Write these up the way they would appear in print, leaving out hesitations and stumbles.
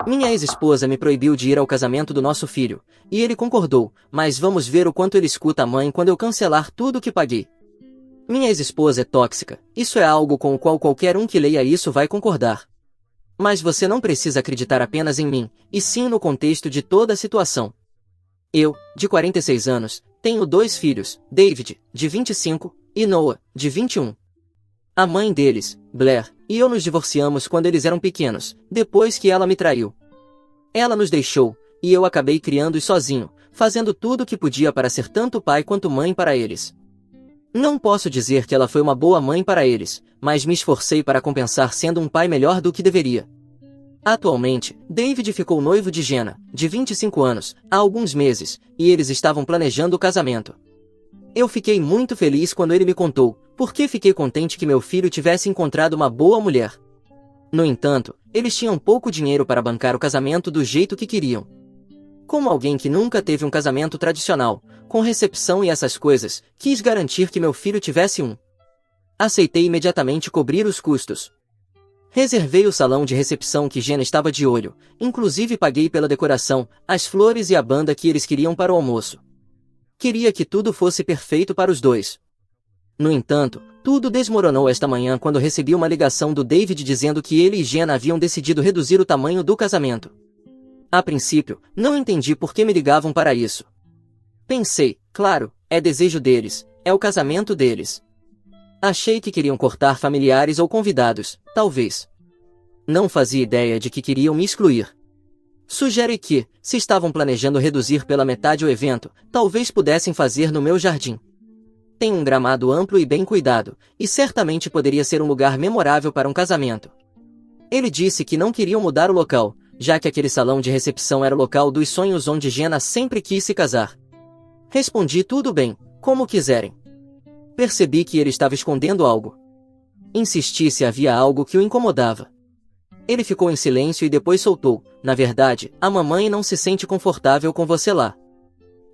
Minha ex-esposa me proibiu de ir ao casamento do nosso filho, e ele concordou, mas vamos ver o quanto ele escuta a mãe quando eu cancelar tudo o que paguei. Minha ex-esposa é tóxica, isso é algo com o qual qualquer um que leia isso vai concordar. Mas você não precisa acreditar apenas em mim, e sim no contexto de toda a situação. Eu, de 46 anos, tenho 2 filhos, David, de 25, e Noah, de 21. A mãe deles, Blair, e eu nos divorciamos quando eles eram pequenos, depois que ela me traiu. Ela nos deixou, e eu acabei criando-os sozinho, fazendo tudo o que podia para ser tanto pai quanto mãe para eles. Não posso dizer que ela foi uma boa mãe para eles, mas me esforcei para compensar sendo um pai melhor do que deveria. Atualmente, David ficou noivo de Jenna, de 25 anos, há alguns meses, e eles estavam planejando o casamento. Eu fiquei muito feliz quando ele me contou, porque fiquei contente que meu filho tivesse encontrado uma boa mulher. No entanto, eles tinham pouco dinheiro para bancar o casamento do jeito que queriam. Como alguém que nunca teve um casamento tradicional, com recepção e essas coisas, quis garantir que meu filho tivesse um. Aceitei imediatamente cobrir os custos. Reservei o salão de recepção que Jenna estava de olho, inclusive paguei pela decoração, as flores e a banda que eles queriam para o almoço. Queria que tudo fosse perfeito para os dois. No entanto, tudo desmoronou esta manhã quando recebi uma ligação do David dizendo que ele e Jenna haviam decidido reduzir o tamanho do casamento. A princípio, não entendi por que me ligavam para isso. Pensei, claro, é desejo deles, é o casamento deles. Achei que queriam cortar familiares ou convidados, talvez. Não fazia ideia de que queriam me excluir. Sugere que, se estavam planejando reduzir pela metade o evento, talvez pudessem fazer no meu jardim. Tem um gramado amplo e bem cuidado, e certamente poderia ser um lugar memorável para um casamento. Ele disse que não queriam mudar o local, já que aquele salão de recepção era o local dos sonhos onde Jenna sempre quis se casar. Respondi tudo bem, como quiserem. Percebi que ele estava escondendo algo. Insisti se havia algo que o incomodava. Ele ficou em silêncio e depois soltou, na verdade, a mamãe não se sente confortável com você lá.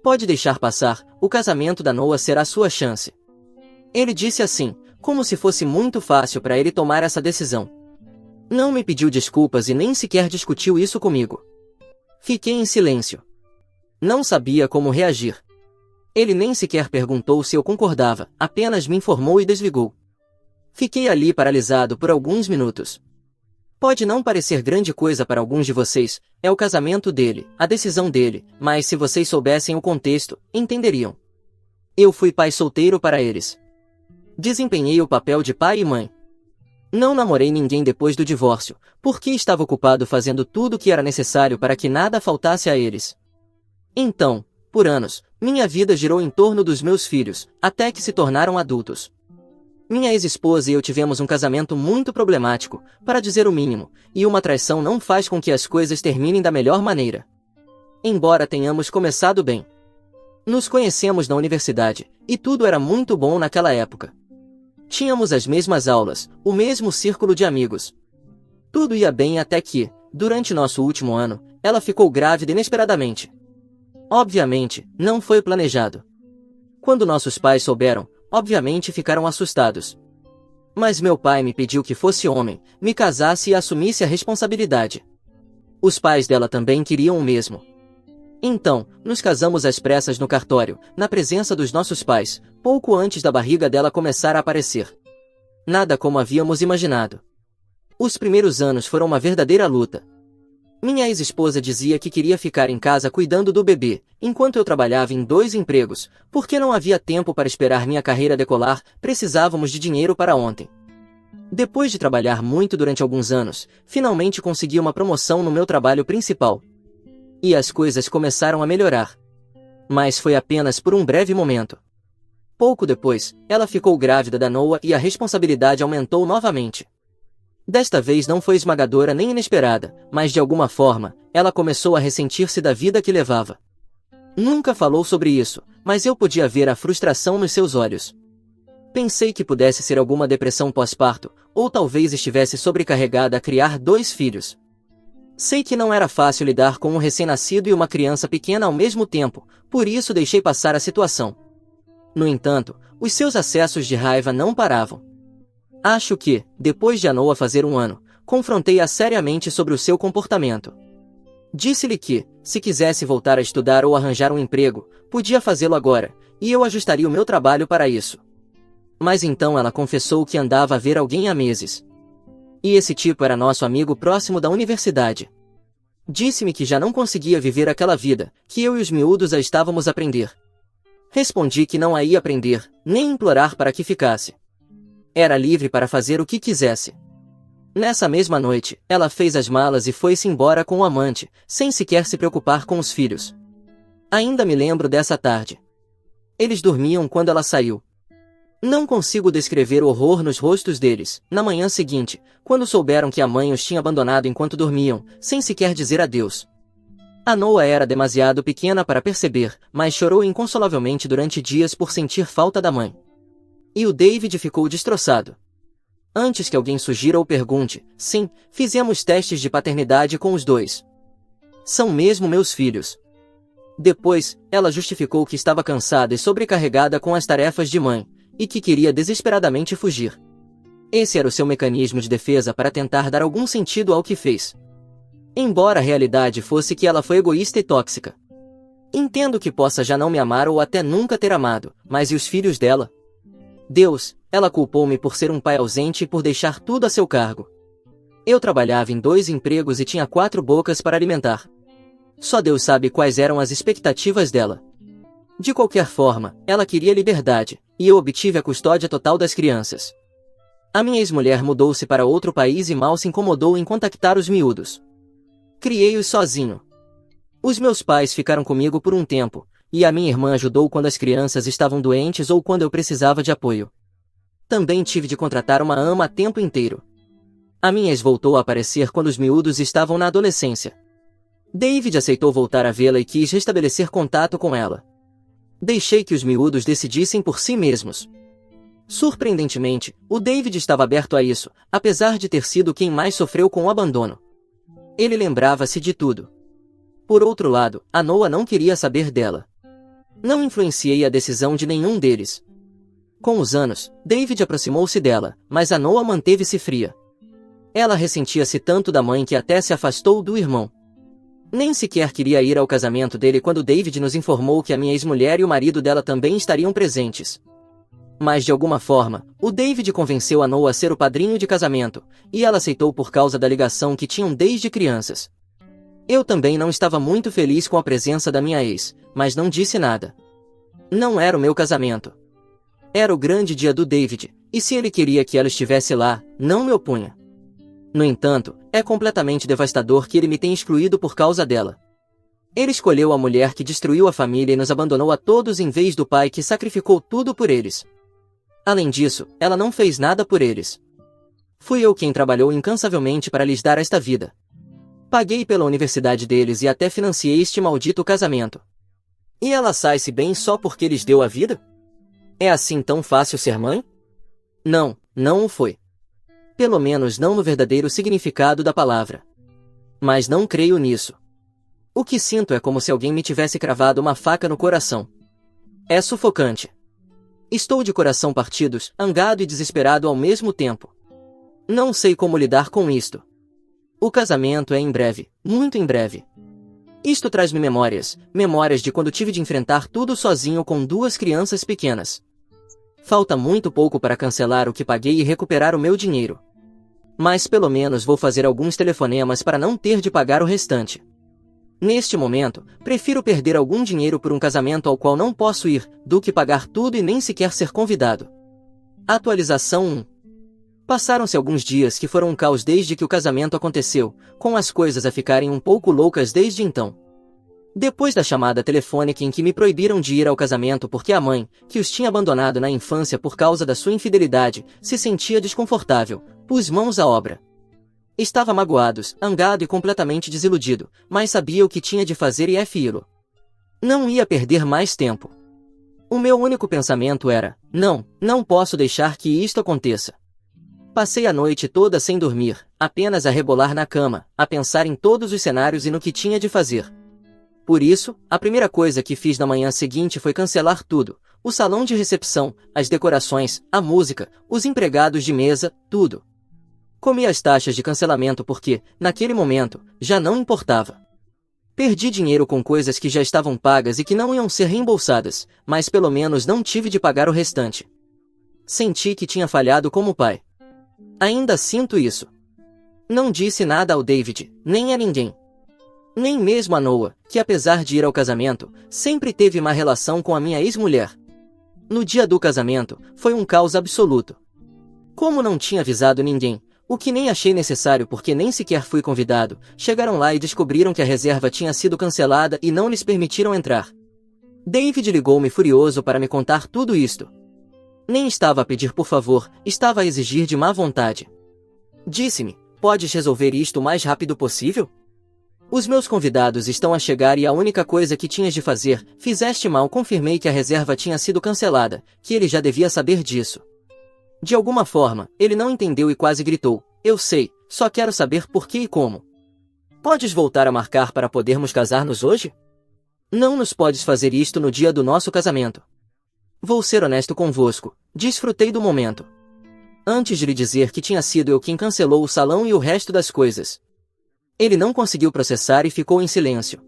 Pode deixar passar, o casamento da Noah será sua chance. Ele disse assim, como se fosse muito fácil para ele tomar essa decisão. Não me pediu desculpas e nem sequer discutiu isso comigo. Fiquei em silêncio. Não sabia como reagir. Ele nem sequer perguntou se eu concordava, apenas me informou e desligou. Fiquei ali paralisado por alguns minutos. Pode não parecer grande coisa para alguns de vocês, é o casamento dele, a decisão dele, mas se vocês soubessem o contexto, entenderiam. Eu fui pai solteiro para eles. Desempenhei o papel de pai e mãe. Não namorei ninguém depois do divórcio, porque estava ocupado fazendo tudo o que era necessário para que nada faltasse a eles. Então, por anos, minha vida girou em torno dos meus filhos, até que se tornaram adultos. Minha ex-esposa e eu tivemos um casamento muito problemático, para dizer o mínimo, e uma traição não faz com que as coisas terminem da melhor maneira. Embora tenhamos começado bem. Nos conhecemos na universidade, e tudo era muito bom naquela época. Tínhamos as mesmas aulas, o mesmo círculo de amigos. Tudo ia bem até que, durante nosso último ano, ela ficou grávida inesperadamente. Obviamente, não foi planejado. Quando nossos pais souberam, obviamente ficaram assustados. Mas meu pai me pediu que fosse homem, me casasse e assumisse a responsabilidade. Os pais dela também queriam o mesmo. Então, nos casamos às pressas no cartório, na presença dos nossos pais, pouco antes da barriga dela começar a aparecer. Nada como havíamos imaginado. Os primeiros anos foram uma verdadeira luta. Minha ex-esposa dizia que queria ficar em casa cuidando do bebê, enquanto eu trabalhava em 2 empregos, porque não havia tempo para esperar minha carreira decolar, precisávamos de dinheiro para ontem. Depois de trabalhar muito durante alguns anos, finalmente consegui uma promoção no meu trabalho principal. E as coisas começaram a melhorar. Mas foi apenas por um breve momento. Pouco depois, ela ficou grávida da Noah e a responsabilidade aumentou novamente. Desta vez não foi esmagadora nem inesperada, mas de alguma forma, ela começou a ressentir-se da vida que levava. Nunca falou sobre isso, mas eu podia ver a frustração nos seus olhos. Pensei que pudesse ser alguma depressão pós-parto, ou talvez estivesse sobrecarregada a criar 2 filhos. Sei que não era fácil lidar com um recém-nascido e uma criança pequena ao mesmo tempo, por isso deixei passar a situação. No entanto, os seus acessos de raiva não paravam. Acho que, depois de a Noah fazer 1 ano, confrontei-a seriamente sobre o seu comportamento. Disse-lhe que, se quisesse voltar a estudar ou arranjar um emprego, podia fazê-lo agora, e eu ajustaria o meu trabalho para isso. Mas então ela confessou que andava a ver alguém há meses. E esse tipo era nosso amigo próximo da universidade. Disse-me que já não conseguia viver aquela vida, que eu e os miúdos a estávamos a aprender. Respondi que não a ia aprender, nem implorar para que ficasse. Era livre para fazer o que quisesse. Nessa mesma noite, ela fez as malas e foi-se embora com o amante, sem sequer se preocupar com os filhos. Ainda me lembro dessa tarde. Eles dormiam quando ela saiu. Não consigo descrever o horror nos rostos deles, na manhã seguinte, quando souberam que a mãe os tinha abandonado enquanto dormiam, sem sequer dizer adeus. A Noah era demasiado pequena para perceber, mas chorou inconsolavelmente durante dias por sentir falta da mãe. E o David ficou destroçado. Antes que alguém sugira ou pergunte, sim, fizemos testes de paternidade com os dois. São mesmo meus filhos. Depois, ela justificou que estava cansada e sobrecarregada com as tarefas de mãe, e que queria desesperadamente fugir. Esse era o seu mecanismo de defesa para tentar dar algum sentido ao que fez. Embora a realidade fosse que ela foi egoísta e tóxica. Entendo que possa já não me amar ou até nunca ter amado, mas e os filhos dela? Deus, ela culpou-me por ser um pai ausente e por deixar tudo a seu cargo. Eu trabalhava em 2 empregos e tinha 4 bocas para alimentar. Só Deus sabe quais eram as expectativas dela. De qualquer forma, ela queria liberdade, e eu obtive a custódia total das crianças. A minha ex-mulher mudou-se para outro país e mal se incomodou em contactar os miúdos. Criei-os sozinho. Os meus pais ficaram comigo por um tempo, e a minha irmã ajudou quando as crianças estavam doentes ou quando eu precisava de apoio. Também tive de contratar uma ama a tempo inteiro. A minha ex voltou a aparecer quando os miúdos estavam na adolescência. David aceitou voltar a vê-la e quis restabelecer contato com ela. Deixei que os miúdos decidissem por si mesmos. Surpreendentemente, o David estava aberto a isso, apesar de ter sido quem mais sofreu com o abandono. Ele lembrava-se de tudo. Por outro lado, a Noah não queria saber dela. Não influenciei a decisão de nenhum deles. Com os anos, David aproximou-se dela, mas a Noah manteve-se fria. Ela ressentia-se tanto da mãe que até se afastou do irmão. Nem sequer queria ir ao casamento dele quando David nos informou que a minha ex-mulher e o marido dela também estariam presentes. Mas de alguma forma, o David convenceu a Noah a ser o padrinho de casamento, e ela aceitou por causa da ligação que tinham desde crianças. Eu também não estava muito feliz com a presença da minha ex, mas não disse nada. Não era o meu casamento. Era o grande dia do David, e se ele queria que ela estivesse lá, não me opunha. No entanto, é completamente devastador que ele me tenha excluído por causa dela. Ele escolheu a mulher que destruiu a família e nos abandonou a todos em vez do pai que sacrificou tudo por eles. Além disso, ela não fez nada por eles. Fui eu quem trabalhou incansavelmente para lhes dar esta vida. Paguei pela universidade deles e até financiei este maldito casamento. E ela sai-se bem só porque lhes deu a vida? É assim tão fácil ser mãe? Não, não o foi. Pelo menos não no verdadeiro significado da palavra. Mas não creio nisso. O que sinto é como se alguém me tivesse cravado uma faca no coração. É sufocante. Estou de coração partidos, zangado e desesperado ao mesmo tempo. Não sei como lidar com isto. O casamento é em breve, muito em breve. Isto traz-me memórias de quando tive de enfrentar tudo sozinho com 2 crianças pequenas. Falta muito pouco para cancelar o que paguei e recuperar o meu dinheiro. Mas pelo menos vou fazer alguns telefonemas para não ter de pagar o restante. Neste momento, prefiro perder algum dinheiro por um casamento ao qual não posso ir, do que pagar tudo e nem sequer ser convidado. Atualização 1. Passaram-se alguns dias que foram um caos desde que o casamento aconteceu, com as coisas a ficarem um pouco loucas desde então. Depois da chamada telefônica em que me proibiram de ir ao casamento porque a mãe, que os tinha abandonado na infância por causa da sua infidelidade, se sentia desconfortável, pus mãos à obra. Estava magoado, zangado e completamente desiludido, mas sabia o que tinha de fazer e filo. Não ia perder mais tempo. O meu único pensamento era, não posso deixar que isto aconteça. Passei a noite toda sem dormir, apenas a rebolar na cama, a pensar em todos os cenários e no que tinha de fazer. Por isso, a primeira coisa que fiz na manhã seguinte foi cancelar tudo, o salão de recepção, as decorações, a música, os empregados de mesa, tudo. Comi as taxas de cancelamento porque, naquele momento, já não importava. Perdi dinheiro com coisas que já estavam pagas e que não iam ser reembolsadas, mas pelo menos não tive de pagar o restante. Senti que tinha falhado como pai. Ainda sinto isso. Não disse nada ao David, nem a ninguém. Nem mesmo a Noah, que apesar de ir ao casamento, sempre teve má relação com a minha ex-mulher. No dia do casamento, foi um caos absoluto. Como não tinha avisado ninguém, o que nem achei necessário porque nem sequer fui convidado, chegaram lá e descobriram que a reserva tinha sido cancelada e não lhes permitiram entrar. David ligou-me furioso para me contar tudo isto. Nem estava a pedir por favor, estava a exigir de má vontade. Disse-me, podes resolver isto o mais rápido possível? Os meus convidados estão a chegar e a única coisa que tinhas de fazer, fizeste mal. Confirmei que a reserva tinha sido cancelada, que ele já devia saber disso. De alguma forma, ele não entendeu e quase gritou, eu sei, só quero saber por que e como. Podes voltar a marcar para podermos casar-nos hoje? Não nos podes fazer isto no dia do nosso casamento. Vou ser honesto convosco, desfrutei do momento. Antes de lhe dizer que tinha sido eu quem cancelou o salão e o resto das coisas. Ele não conseguiu processar e ficou em silêncio.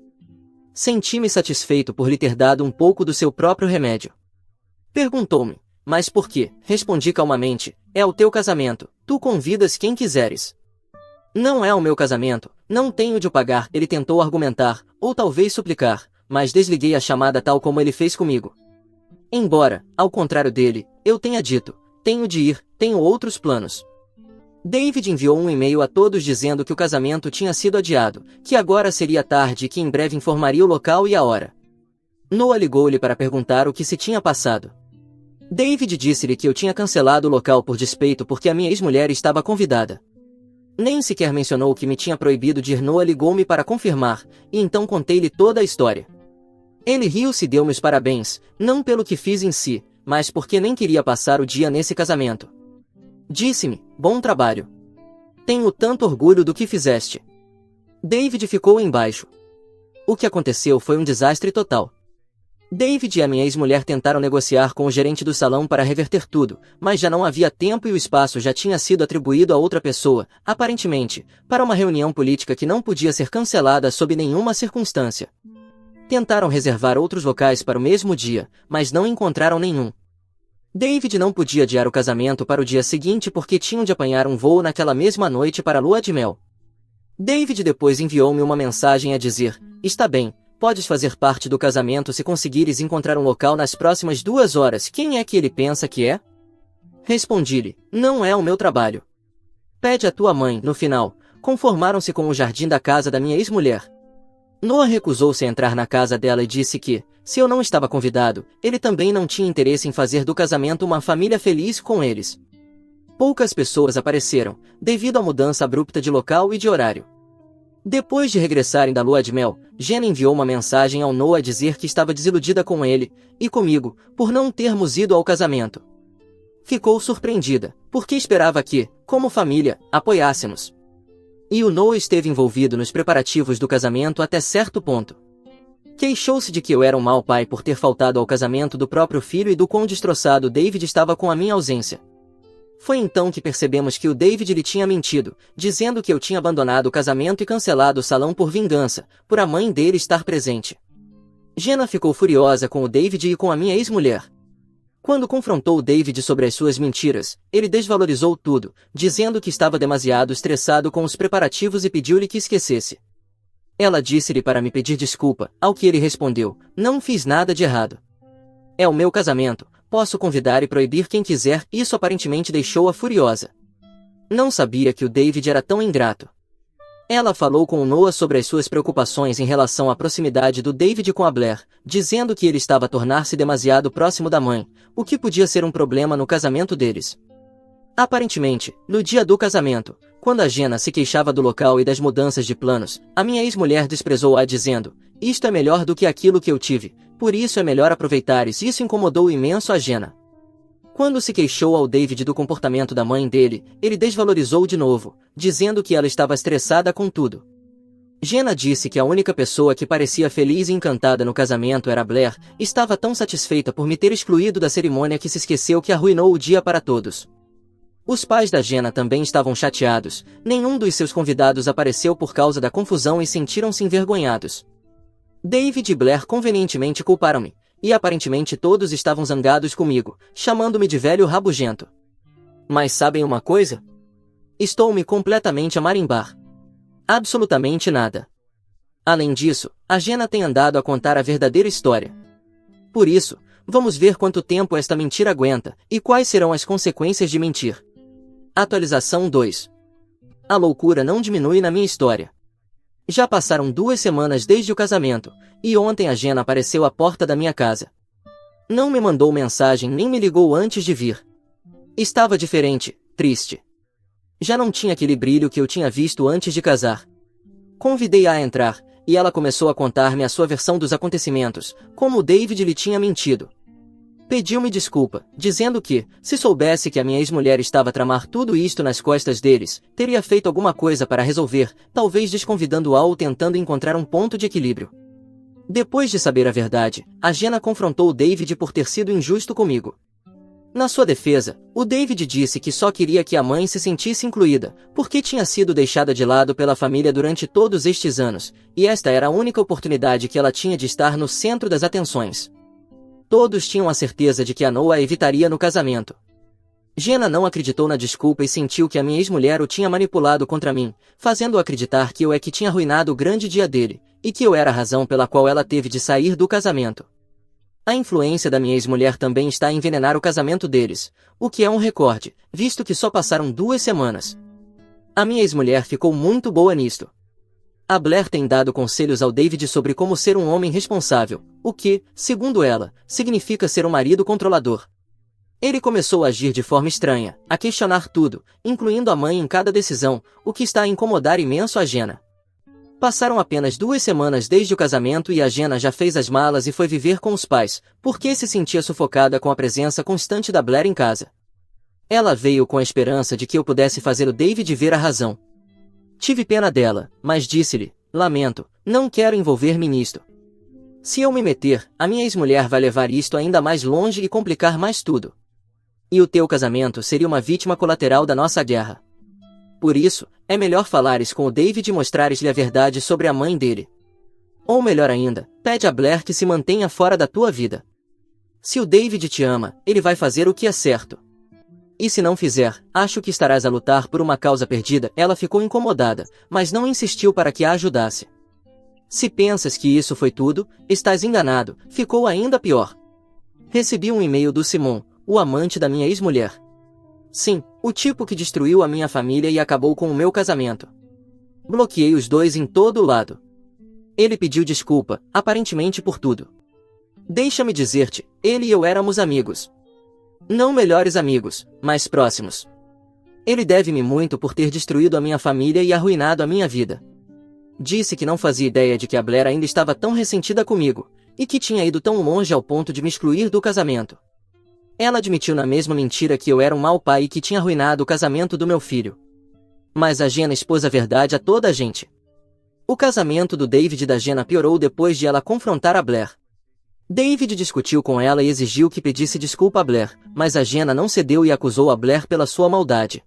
Senti-me satisfeito por lhe ter dado um pouco do seu próprio remédio. Perguntou-me, mas por quê? Respondi calmamente, é o teu casamento, tu convidas quem quiseres. Não é o meu casamento, não tenho de o pagar. Ele tentou argumentar, ou talvez suplicar, mas desliguei a chamada tal como ele fez comigo. Embora, ao contrário dele, eu tenha dito, tenho de ir, tenho outros planos. David enviou um e-mail a todos dizendo que o casamento tinha sido adiado, que agora seria tarde e que em breve informaria o local e a hora. Noah ligou-lhe para perguntar o que se tinha passado. David disse-lhe que eu tinha cancelado o local por despeito porque a minha ex-mulher estava convidada. Nem sequer mencionou que me tinha proibido de ir. Noah ligou-me para confirmar, e então contei-lhe toda a história. Ele riu-se e deu-me os parabéns, não pelo que fiz em si, mas porque nem queria passar o dia nesse casamento. Disse-me, bom trabalho. Tenho tanto orgulho do que fizeste. David ficou embaixo. O que aconteceu foi um desastre total. David e a minha ex-mulher tentaram negociar com o gerente do salão para reverter tudo, mas já não havia tempo e o espaço já tinha sido atribuído a outra pessoa, aparentemente, para uma reunião política que não podia ser cancelada sob nenhuma circunstância. Tentaram reservar outros locais para o mesmo dia, mas não encontraram nenhum. David não podia adiar o casamento para o dia seguinte porque tinham de apanhar um voo naquela mesma noite para a lua de mel. David depois enviou-me uma mensagem a dizer, está bem, podes fazer parte do casamento se conseguires encontrar um local nas próximas 2 horas. Quem é que ele pensa que é? Respondi-lhe, não é o meu trabalho. Pede à tua mãe. No final, conformaram-se com o jardim da casa da minha ex-mulher. Noah recusou-se a entrar na casa dela e disse que, se eu não estava convidado, ele também não tinha interesse em fazer do casamento uma família feliz com eles. Poucas pessoas apareceram, devido à mudança abrupta de local e de horário. Depois de regressarem da lua de mel, Jenna enviou uma mensagem ao Noah a dizer que estava desiludida com ele, e comigo, por não termos ido ao casamento. Ficou surpreendida, porque esperava que, como família, apoiássemos. E o Noah esteve envolvido nos preparativos do casamento até certo ponto. Queixou-se de que eu era um mau pai por ter faltado ao casamento do próprio filho e do quão destroçado David estava com a minha ausência. Foi então que percebemos que o David lhe tinha mentido, dizendo que eu tinha abandonado o casamento e cancelado o salão por vingança, por a mãe dele estar presente. Jenna ficou furiosa com o David e com a minha ex-mulher. Quando confrontou o David sobre as suas mentiras, ele desvalorizou tudo, dizendo que estava demasiado estressado com os preparativos e pediu-lhe que esquecesse. Ela disse-lhe para me pedir desculpa, ao que ele respondeu, não fiz nada de errado. É o meu casamento, posso convidar e proibir quem quiser. Isso aparentemente deixou-a furiosa. Não sabia que o David era tão ingrato. Ela falou com o Noah sobre as suas preocupações em relação à proximidade do David com a Blair, dizendo que ele estava a tornar-se demasiado próximo da mãe, o que podia ser um problema no casamento deles. Aparentemente, no dia do casamento, quando a Jenna se queixava do local e das mudanças de planos, a minha ex-mulher desprezou-a dizendo, isto é melhor do que aquilo que eu tive, por isso é melhor aproveitares. Isso incomodou imenso a Jenna. Quando se queixou ao David do comportamento da mãe dele, ele desvalorizou de novo, dizendo que ela estava estressada com tudo. Jenna disse que a única pessoa que parecia feliz e encantada no casamento era Blair, estava tão satisfeita por me ter excluído da cerimônia que se esqueceu que arruinou o dia para todos. Os pais da Jenna também estavam chateados, nenhum dos seus convidados apareceu por causa da confusão e sentiram-se envergonhados. David e Blair convenientemente culparam-me, e aparentemente todos estavam zangados comigo, chamando-me de velho rabugento. Mas sabem uma coisa? Estou-me completamente a marimbar. Absolutamente nada. Além disso, a Jenna tem andado a contar a verdadeira história. Por isso, vamos ver quanto tempo esta mentira aguenta, e quais serão as consequências de mentir. Atualização 2. A loucura não diminui na minha história. Já passaram 2 semanas desde o casamento, e ontem a Jenna apareceu à porta da minha casa. Não me mandou mensagem nem me ligou antes de vir. Estava diferente, triste. Já não tinha aquele brilho que eu tinha visto antes de casar. Convidei-a a entrar, e ela começou a contar-me a sua versão dos acontecimentos, como o David lhe tinha mentido. Pediu-me desculpa, dizendo que, se soubesse que a minha ex-mulher estava a tramar tudo isto nas costas deles, teria feito alguma coisa para resolver, talvez desconvidando-a ou tentando encontrar um ponto de equilíbrio. Depois de saber a verdade, a Jenna confrontou o David por ter sido injusto comigo. Na sua defesa, o David disse que só queria que a mãe se sentisse incluída, porque tinha sido deixada de lado pela família durante todos estes anos, e esta era a única oportunidade que ela tinha de estar no centro das atenções. Todos tinham a certeza de que a Noah a evitaria no casamento. Jenna não acreditou na desculpa e sentiu que a minha ex-mulher o tinha manipulado contra mim, fazendo-o acreditar que eu é que tinha arruinado o grande dia dele, e que eu era a razão pela qual ela teve de sair do casamento. A influência da minha ex-mulher também está a envenenar o casamento deles, o que é um recorde, visto que só passaram 2 semanas. A minha ex-mulher ficou muito boa nisto. A Blair tem dado conselhos ao David sobre como ser um homem responsável, o que, segundo ela, significa ser um marido controlador. Ele começou a agir de forma estranha, a questionar tudo, incluindo a mãe em cada decisão, o que está a incomodar imenso a Jenna. Passaram apenas 2 semanas desde o casamento e a Jenna já fez as malas e foi viver com os pais, porque se sentia sufocada com a presença constante da Blair em casa. Ela veio com a esperança de que eu pudesse fazer o David ver a razão. Tive pena dela, mas disse-lhe, lamento, não quero envolver-me nisto. Se eu me meter, a minha ex-mulher vai levar isto ainda mais longe e complicar mais tudo. E o teu casamento seria uma vítima colateral da nossa guerra. Por isso, é melhor falares com o David e mostrares-lhe a verdade sobre a mãe dele. Ou melhor ainda, pede a Blair que se mantenha fora da tua vida. Se o David te ama, ele vai fazer o que é certo. E se não fizer, acho que estarás a lutar por uma causa perdida. Ela ficou incomodada, mas não insistiu para que a ajudasse. Se pensas que isso foi tudo, estás enganado, ficou ainda pior. Recebi um e-mail do Simon, o amante da minha ex-mulher. Sim, o tipo que destruiu a minha família e acabou com o meu casamento. Bloqueei os dois em todo o lado. Ele pediu desculpa, aparentemente por tudo. Deixa-me dizer-te, ele e eu éramos amigos. Não melhores amigos, mas próximos. Ele deve-me muito por ter destruído a minha família e arruinado a minha vida. Disse que não fazia ideia de que a Blair ainda estava tão ressentida comigo, e que tinha ido tão longe ao ponto de me excluir do casamento. Ela admitiu na mesma mentira que eu era um mau pai e que tinha arruinado o casamento do meu filho. Mas a Jenna expôs a verdade a toda a gente. O casamento do David e da Jenna piorou depois de ela confrontar a Blair. David discutiu com ela e exigiu que pedisse desculpa a Blair, mas a Jenna não cedeu e acusou a Blair pela sua maldade.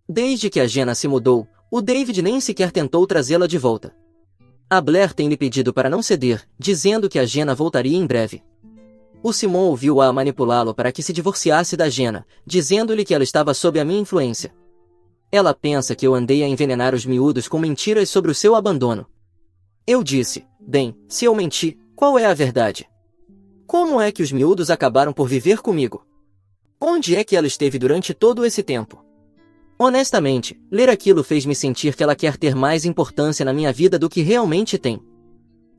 Desde que a Jenna se mudou, o David nem sequer tentou trazê-la de volta. A Blair tem lhe pedido para não ceder, dizendo que a Jenna voltaria em breve. O Simon ouviu-a manipulá-lo para que se divorciasse da Jenna, dizendo-lhe que ela estava sob a minha influência. Ela pensa que eu andei a envenenar os miúdos com mentiras sobre o seu abandono. Eu disse, bem, se eu menti, qual é a verdade? Como é que os miúdos acabaram por viver comigo? Onde é que ela esteve durante todo esse tempo? Honestamente, ler aquilo fez-me sentir que ela quer ter mais importância na minha vida do que realmente tem.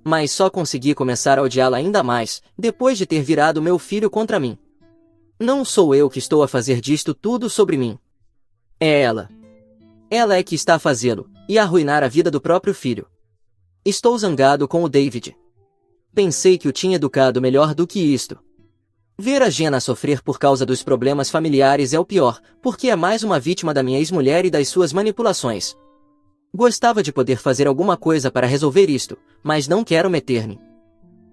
Mas só consegui começar a odiá-la ainda mais, depois de ter virado meu filho contra mim. Não sou eu que estou a fazer disto tudo sobre mim. É ela. Ela é que está a fazê-lo, e a arruinar a vida do próprio filho. Estou zangado com o David. Pensei que o tinha educado melhor do que isto. Ver a Jenna sofrer por causa dos problemas familiares é o pior, porque é mais uma vítima da minha ex-mulher e das suas manipulações. Gostava de poder fazer alguma coisa para resolver isto, mas não quero meter-me.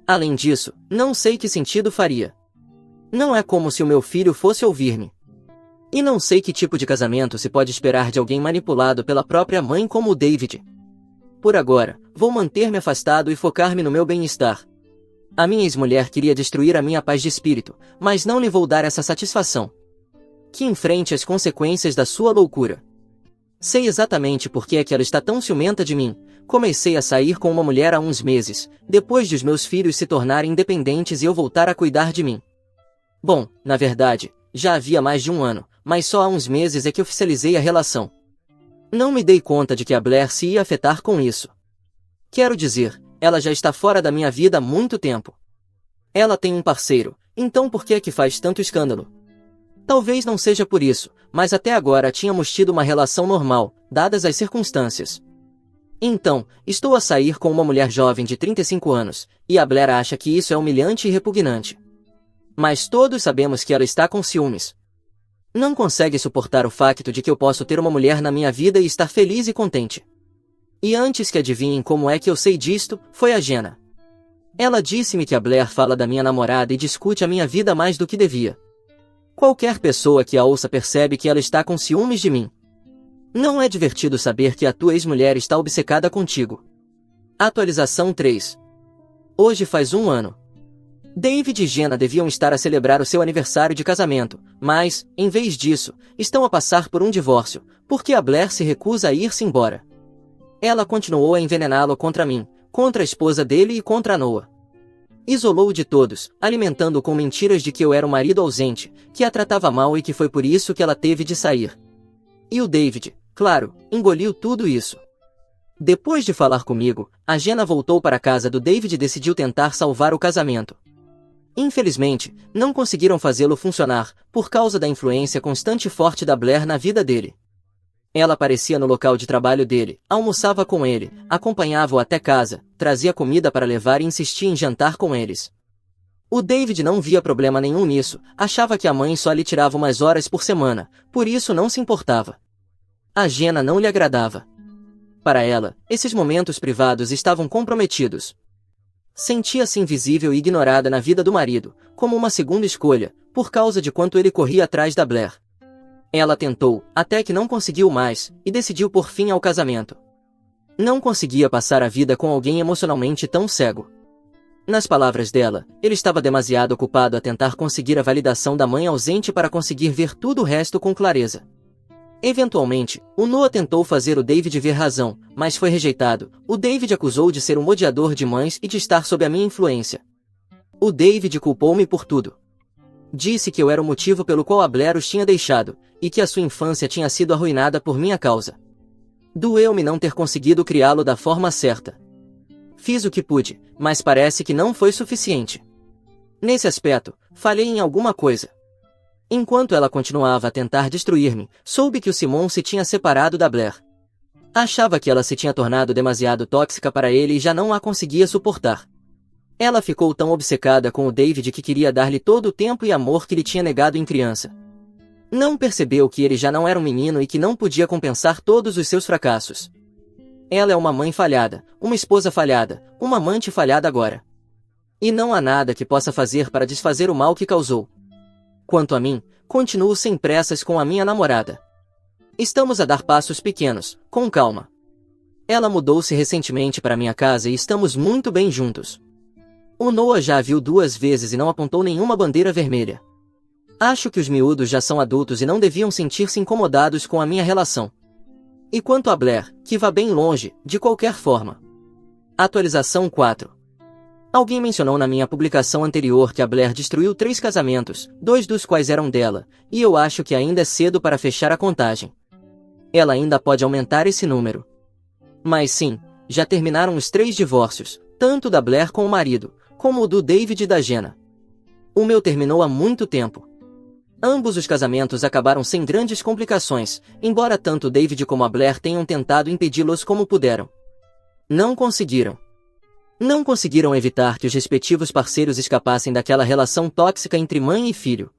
Além disso, não sei que sentido faria. Não é como se o meu filho fosse ouvir-me. E não sei que tipo de casamento se pode esperar de alguém manipulado pela própria mãe como o David. por agora, vou manter-me afastado e focar-me no meu bem-estar. A minha ex-mulher queria destruir a minha paz de espírito, mas não lhe vou dar essa satisfação. Que enfrente as consequências da sua loucura. Sei exatamente por que é que ela está tão ciumenta de mim. Comecei a sair com uma mulher há uns meses, depois de os meus filhos se tornarem independentes e eu voltar a cuidar de mim. Bom, na verdade, já havia mais de um ano, mas só há uns meses é que oficializei a relação. Não me dei conta de que a Blair se ia afetar com isso. Quero dizer, ela já está fora da minha vida há muito tempo. Ela tem um parceiro, então por que é que faz tanto escândalo? Talvez não seja por isso, mas até agora tínhamos tido uma relação normal, dadas as circunstâncias. Então, estou a sair com uma mulher jovem de 35 anos, e a Blair acha que isso é humilhante e repugnante. Mas todos sabemos que ela está com ciúmes. Não consegue suportar o facto de que eu posso ter uma mulher na minha vida e estar feliz e contente. E antes que adivinhem como é que eu sei disto, foi a Jenna. Ela disse-me que a Blair fala da minha namorada e discute a minha vida mais do que devia. Qualquer pessoa que a ouça percebe que ela está com ciúmes de mim. Não é divertido saber que a tua ex-mulher está obcecada contigo. Atualização 3. Hoje faz um ano. David e Jenna deviam estar a celebrar o seu aniversário de casamento, mas, em vez disso, estão a passar por um divórcio, porque a Blair se recusa a ir-se embora. Ela continuou a envenená-lo contra mim, contra a esposa dele e contra a Noah. Isolou-o de todos, alimentando-o com mentiras de que eu era um marido ausente, que a tratava mal e que foi por isso que ela teve de sair. E o David, claro, engoliu tudo isso. Depois de falar comigo, a Jenna voltou para a casa do David e decidiu tentar salvar o casamento. Infelizmente, não conseguiram fazê-lo funcionar, por causa da influência constante e forte da Blair na vida dele. Ela aparecia no local de trabalho dele, almoçava com ele, acompanhava-o até casa, trazia comida para levar e insistia em jantar com eles. O David não via problema nenhum nisso, achava que a mãe só lhe tirava umas horas por semana, por isso não se importava. A Jenna não lhe agradava. Para ela, esses momentos privados estavam comprometidos. Sentia-se invisível e ignorada na vida do marido, como uma segunda escolha, por causa de quanto ele corria atrás da Blair. Ela tentou, até que não conseguiu mais, e decidiu pôr fim ao casamento. Não conseguia passar a vida com alguém emocionalmente tão cego. Nas palavras dela, ele estava demasiado ocupado a tentar conseguir a validação da mãe ausente para conseguir ver tudo o resto com clareza. Eventualmente, o Noah tentou fazer o David ver razão, mas foi rejeitado. O David acusou de ser um odiador de mães e de estar sob a minha influência. O David culpou-me por tudo. Disse que eu era o motivo pelo qual a Blair os tinha deixado, e que a sua infância tinha sido arruinada por minha causa. Doeu-me não ter conseguido criá-lo da forma certa. Fiz o que pude, mas parece que não foi suficiente. Nesse aspecto, falhei em alguma coisa. Enquanto ela continuava a tentar destruir-me, soube que o Simon se tinha separado da Blair. Achava que ela se tinha tornado demasiado tóxica para ele e já não a conseguia suportar. Ela ficou tão obcecada com o David que queria dar-lhe todo o tempo e amor que lhe tinha negado em criança. Não percebeu que ele já não era um menino e que não podia compensar todos os seus fracassos. Ela é uma mãe falhada, uma esposa falhada, uma amante falhada agora. E não há nada que possa fazer para desfazer o mal que causou. Quanto a mim, continuo sem pressas com a minha namorada. Estamos a dar passos pequenos, com calma. Ela mudou-se recentemente para minha casa e estamos muito bem juntos. O Noah já a viu 2 vezes e não apontou nenhuma bandeira vermelha. Acho que os miúdos já são adultos e não deviam sentir-se incomodados com a minha relação. E quanto a Blair, que vá bem longe, de qualquer forma. Atualização 4. Alguém mencionou na minha publicação anterior que a Blair destruiu 3 casamentos, 2 dos quais eram dela, e eu acho que ainda é cedo para fechar a contagem. Ela ainda pode aumentar esse número. Mas sim, já terminaram os 3 divórcios, tanto da Blair com o marido, como o do David e da Jenna. O meu terminou há muito tempo. Ambos os casamentos acabaram sem grandes complicações, embora tanto David como a Blair tenham tentado impedi-los como puderam. Não conseguiram. Não conseguiram evitar que os respectivos parceiros escapassem daquela relação tóxica entre mãe e filho.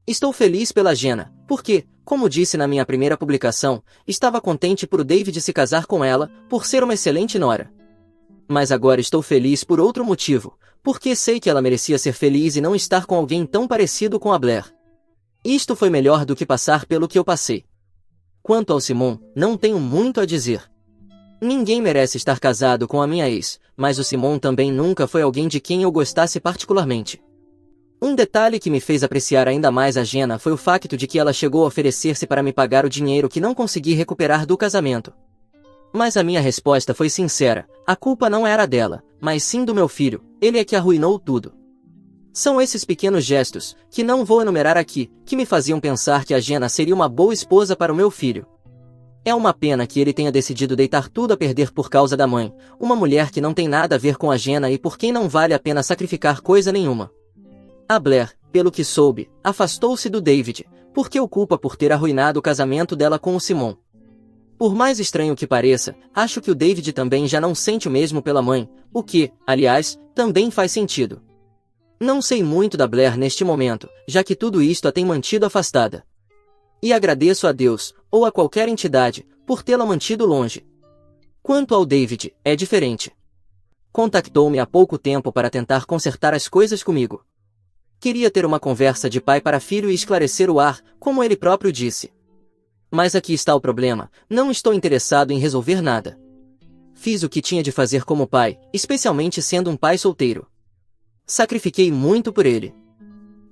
Estou feliz pela Jenna, porque, como disse na minha primeira publicação, estava contente por o David se casar com ela, por ser uma excelente nora. Mas agora estou feliz por outro motivo, porque sei que ela merecia ser feliz e não estar com alguém tão parecido com a Blair. Isto foi melhor do que passar pelo que eu passei. Quanto ao Simon, não tenho muito a dizer. Ninguém merece estar casado com a minha ex, mas o Simon também nunca foi alguém de quem eu gostasse particularmente. Um detalhe que me fez apreciar ainda mais a Jenna foi o facto de que ela chegou a oferecer-se para me pagar o dinheiro que não consegui recuperar do casamento. Mas a minha resposta foi sincera, a culpa não era dela, mas sim do meu filho, ele é que arruinou tudo. São esses pequenos gestos, que não vou enumerar aqui, que me faziam pensar que a Jenna seria uma boa esposa para o meu filho. É uma pena que ele tenha decidido deitar tudo a perder por causa da mãe, uma mulher que não tem nada a ver com a Jenna e por quem não vale a pena sacrificar coisa nenhuma. A Blair, pelo que soube, afastou-se do David, porque o culpa por ter arruinado o casamento dela com o Simon. Por mais estranho que pareça, acho que o David também já não sente o mesmo pela mãe, o que, aliás, também faz sentido. Não sei muito da Blair neste momento, já que tudo isto a tem mantido afastada. E agradeço a Deus, ou a qualquer entidade, por tê-la mantido longe. Quanto ao David, é diferente. Contactou-me há pouco tempo para tentar consertar as coisas comigo. Queria ter uma conversa de pai para filho e esclarecer o ar, como ele próprio disse. Mas aqui está o problema, não estou interessado em resolver nada. Fiz o que tinha de fazer como pai, especialmente sendo um pai solteiro. Sacrifiquei muito por ele.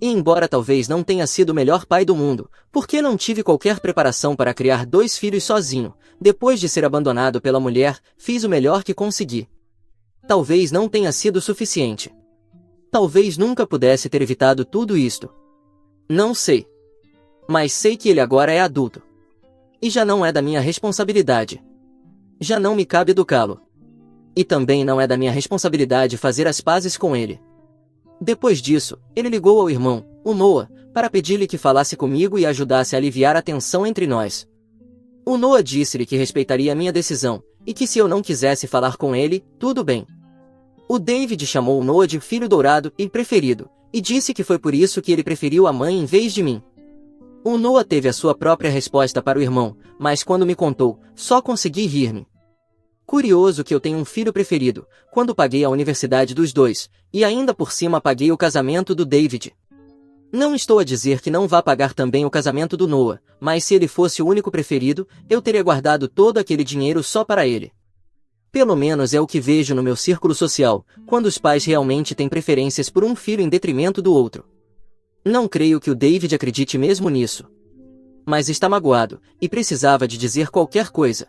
E embora talvez não tenha sido o melhor pai do mundo, porque não tive qualquer preparação para criar 2 filhos sozinho, depois de ser abandonado pela mulher, fiz o melhor que consegui. Talvez não tenha sido suficiente. Talvez nunca pudesse ter evitado tudo isto. Não sei. Mas sei que ele agora é adulto. E já não é da minha responsabilidade. Já não me cabe educá-lo. E também não é da minha responsabilidade fazer as pazes com ele. Depois disso, ele ligou ao irmão, o Noah, para pedir-lhe que falasse comigo e ajudasse a aliviar a tensão entre nós. O Noah disse-lhe que respeitaria minha decisão, e que se eu não quisesse falar com ele, tudo bem. O David chamou o Noah de filho dourado e preferido, e disse que foi por isso que ele preferiu a mãe em vez de mim. O Noah teve a sua própria resposta para o irmão, mas quando me contou, só consegui rir-me. Curioso que eu tenho um filho preferido, quando paguei a universidade dos dois, e ainda por cima paguei o casamento do David. Não estou a dizer que não vá pagar também o casamento do Noah, mas se ele fosse o único preferido, eu teria guardado todo aquele dinheiro só para ele. Pelo menos é o que vejo no meu círculo social, quando os pais realmente têm preferências por um filho em detrimento do outro. Não creio que o David acredite mesmo nisso. Mas está magoado, e precisava de dizer qualquer coisa.